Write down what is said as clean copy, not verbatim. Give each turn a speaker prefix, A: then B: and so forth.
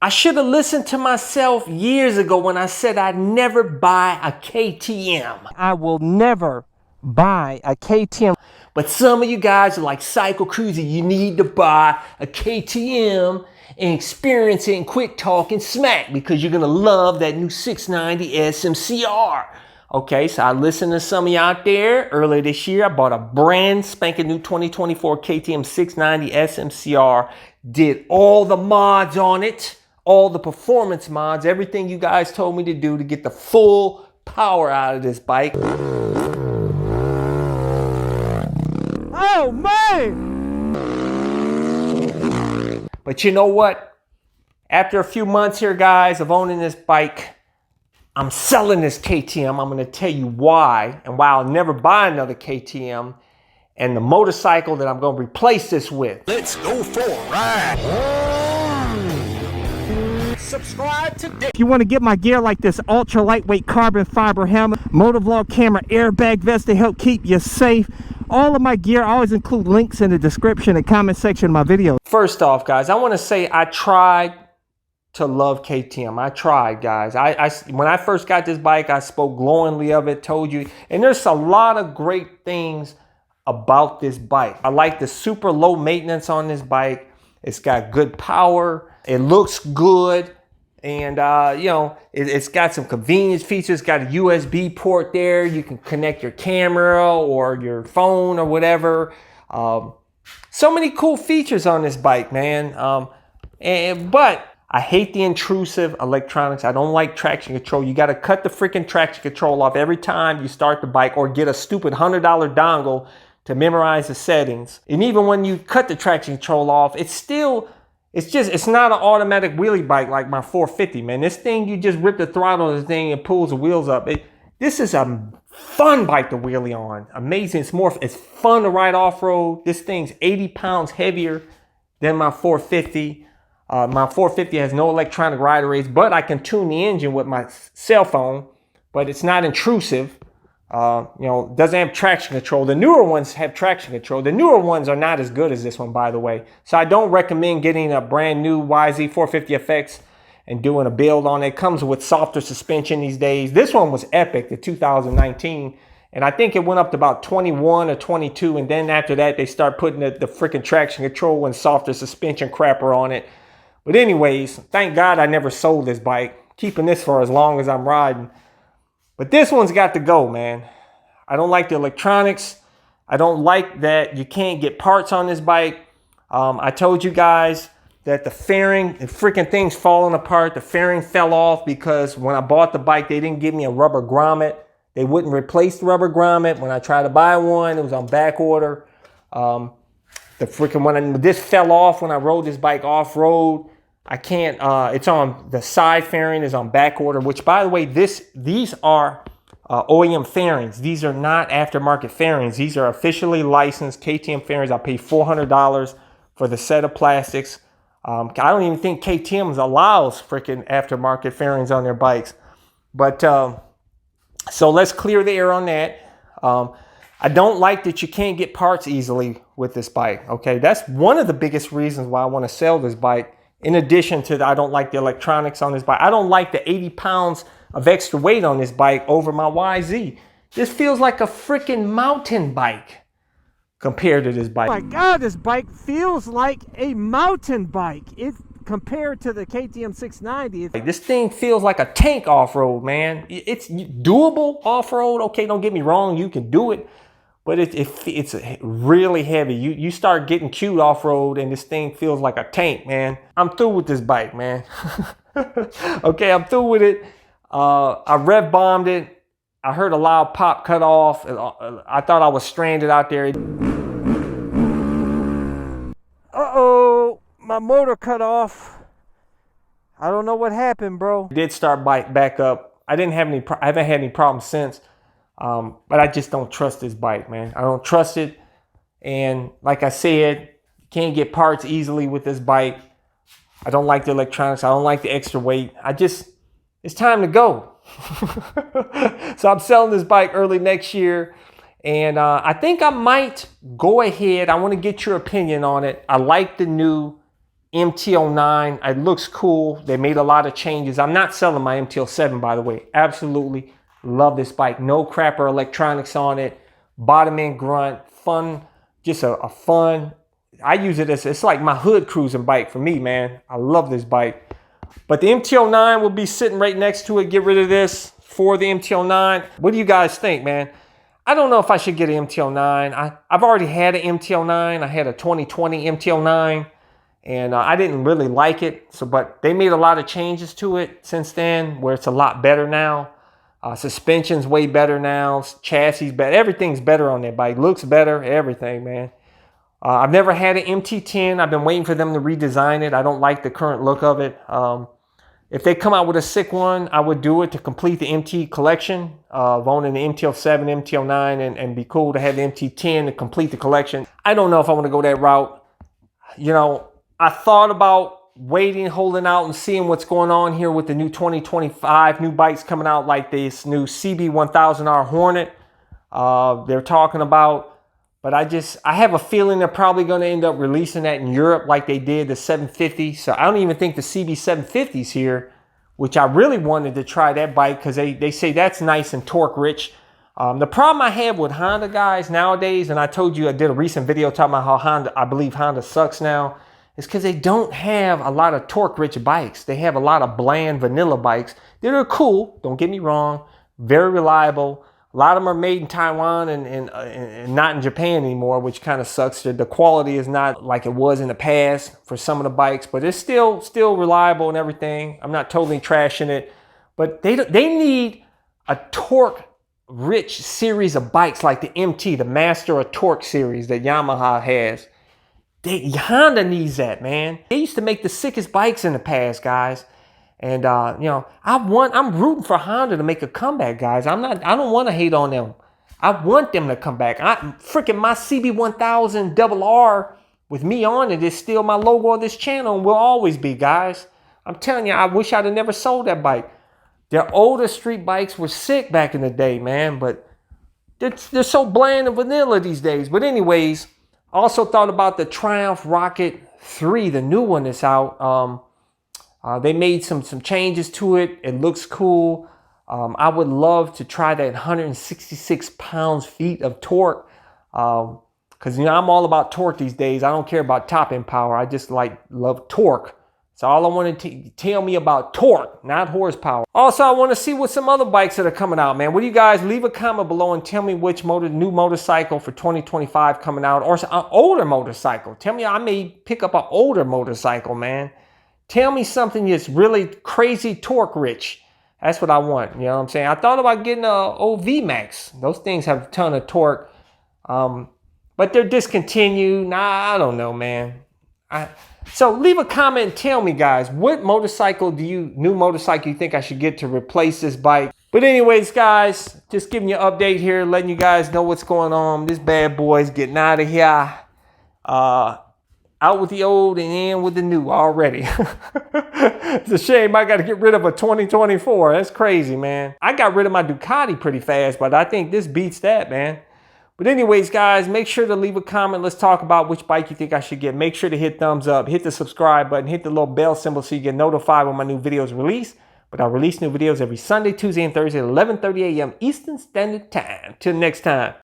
A: I should have listened to myself years ago when I said I'd never buy a KTM. I will never buy a KTM. But some of you guys are like Cycle Cruiser. You need to buy a KTM and experience it and quit talking smack because you're going to love that new 690 SMC R. Okay, so I listened to some of you out there. Earlier this year, I bought a brand spanking new 2024 KTM 690 SMC R. Did all the mods on it. All the performance mods, everything you guys told me to do to get the full power out of this bike. Oh man! But you know what? After a few months here, guys, of owning this bike, I'm selling this KTM. I'm going to tell you why and why I'll never buy another KTM and the motorcycle that I'm going to replace this with.
B: Let's go for a ride. Subscribe today.
C: If you want to get my gear like this ultra lightweight carbon fiber helmet, motovlog camera, airbag vest to help keep you safe, all of my gear, I always include links in the description and comment section of my videos.
A: First off, guys, I want to say I tried to love KTM. I tried, guys. When I first got this bike, I spoke glowingly of it, told you, and there's a lot of great things about this bike. I like the super low maintenance on this bike. It's got good power. It looks good. And, you know, it's got some convenience features. It's got a USB port there. You can connect your camera or your phone or whatever. So many cool features on this bike, man. But I hate the intrusive electronics. I don't like traction control. You got to cut the freaking traction control off every time you start the bike or get a stupid $100 dongle to memorize the settings. And even when you cut the traction control off, it's not an automatic wheelie bike like my 450, man. This thing, you just rip the throttle of the thing and pulls the wheels up. This is a fun bike to wheelie on. Amazing. It's fun to ride off-road. This thing's 80 pounds heavier than my 450. My 450 has no electronic rider aids, but I can tune the engine with my cell phone, but it's not intrusive. You know, doesn't have traction control. The newer ones have traction control. The newer ones are not as good as this one, by the way. So I don't recommend getting a brand new YZ450FX and doing a build on it. It comes with softer suspension these days. This one was epic, the 2019. And I think it went up to about 21 or 22. And then after that, they start putting the freaking traction control and softer suspension crapper on it. But anyways, thank God I never sold this bike. Keeping this for as long as I'm riding. But this one's got to go, man. I don't like the electronics. I don't like that you can't get parts on this bike. I told you guys that the fairing, the freaking thing's falling apart. The fairing fell off because when I bought the bike, they didn't give me a rubber grommet. They wouldn't replace the rubber grommet. When I tried to buy one, it was on back order. This fell off when I rode this bike off-road. I can't, it's on, the side fairing is on back order, which by the way, these are OEM fairings. These are not aftermarket fairings. These are officially licensed KTM fairings. I paid $400 for the set of plastics. I don't even think KTM allows freaking aftermarket fairings on their bikes. But, so let's clear the air on that. I don't like that you can't get parts easily with this bike, okay? That's one of the biggest reasons why I want to sell this bike. In addition to I don't like the electronics on this bike. I don't like the 80 pounds of extra weight on this bike over my YZ. This feels like a freaking mountain bike compared to this bike.
C: Oh my God, this bike feels like a mountain bike. Compared to the KTM 690.
A: This thing feels like a tank off-road, man. It's doable off-road. Okay, don't get me wrong. You can do it. But it's really heavy. You start getting cute off-road and this thing feels like a tank, man. I'm through with this bike, man. Okay, I'm through with it. I rev bombed it. I heard a loud pop cut off. I thought I was stranded out there.
C: Uh-oh, my motor cut off. I don't know what happened, bro.
A: It did start back up. I haven't had any problems since. But I just don't trust this bike, man. I don't trust it. And like I said, you can't get parts easily with this bike. I don't like the electronics. I don't like the extra weight. It's time to go. So I'm selling this bike early next year. And I think I might go ahead. I want to get your opinion on it. I like the new MT-09. It looks cool. They made a lot of changes. I'm not selling my MT-07, by the way. Absolutely love this bike. No crapper electronics on it. Bottom end grunt. Fun. Just a fun. I use it as, it's like my hood cruising bike for me, man. I love this bike. But the MT-09 will be sitting right next to it. Get rid of this for the MT-09. What do you guys think, man? I don't know if I should get an MT-09. I've already had an MT-09. I had a 2020 MT-09. And I didn't really like it. But they made a lot of changes to it since then, where it's a lot better now. Suspension's way better now. Chassis better. Everything's better on that bike. Looks better. Everything, man. I've never had an MT-10. I've been waiting for them to redesign it. I don't like the current look of it. If they come out with a sick one, I would do it to complete the MT collection of owning the MT-07, MT-09, and be cool to have the MT-10 to complete the collection. I don't know if I want to go that route. You know, I thought about waiting, holding out, and seeing what's going on here with the new 2025 new bikes coming out, like this new CB1000R Hornet they're talking about. But I have a feeling they're probably going to end up releasing that in Europe like they did the 750. So I don't even think the CB750's here, which I really wanted to try that bike because they say that's nice and torque rich. The problem I have with Honda guys nowadays, and I told you I did a recent video talking about how I believe Honda sucks now, is because they don't have a lot of torque-rich bikes. They have a lot of bland vanilla bikes. They're cool, don't get me wrong, very reliable. A lot of them are made in Taiwan and not in Japan anymore, which kind of sucks. The quality is not like it was in the past for some of the bikes, but it's still reliable and everything. I'm not totally trashing it, but they need a torque-rich series of bikes like the MT, the Master of Torque series that Yamaha has. Honda needs that, man. They used to make the sickest bikes in the past, guys. And you know, I'm rooting for Honda to make a comeback, guys. I don't want to hate on them. I want them to come back. Freaking my CB1000 RR with me on it is still my logo of this channel and will always be, guys. I'm telling you, I wish I'd have never sold that bike. Their older street bikes were sick back in the day, man, but they're so bland and vanilla these days. But anyways, I also thought about the Triumph Rocket 3, the new one that's out. They made some changes to it. It looks cool. I would love to try that 166 pounds-feet of torque. Because, you know, I'm all about torque these days. I don't care about top-end power. I just love torque. So all I want to tell me about torque, not horsepower. Also, I want to see what some other bikes that are coming out, man. What do you guys, leave a comment below and tell me which new motorcycle for 2025 coming out, or an older motorcycle. Tell me I may pick up an older motorcycle, man. Tell me something that's really crazy torque rich. That's what I want. You know what I'm saying? I thought about getting a old VMAX. Those things have a ton of torque. But they're discontinued. Nah, I don't know, man. So leave a comment and tell me, guys, what new motorcycle you think I should get to replace this bike. But anyways, guys, just giving you an update here, letting you guys know what's going on. This bad boy's getting out of here. Out with the old and in with the new already. It's a shame I got to get rid of a 2024. That's crazy, man. I got rid of my Ducati pretty fast, but I think this beats that, man. But anyways, guys, make sure to leave a comment. Let's talk about which bike you think I should get. Make sure to hit thumbs up, hit the subscribe button, hit the little bell symbol so you get notified when my new videos release. But I release new videos every Sunday, Tuesday, and Thursday at 11:30 a.m. Eastern Standard Time. Till next time.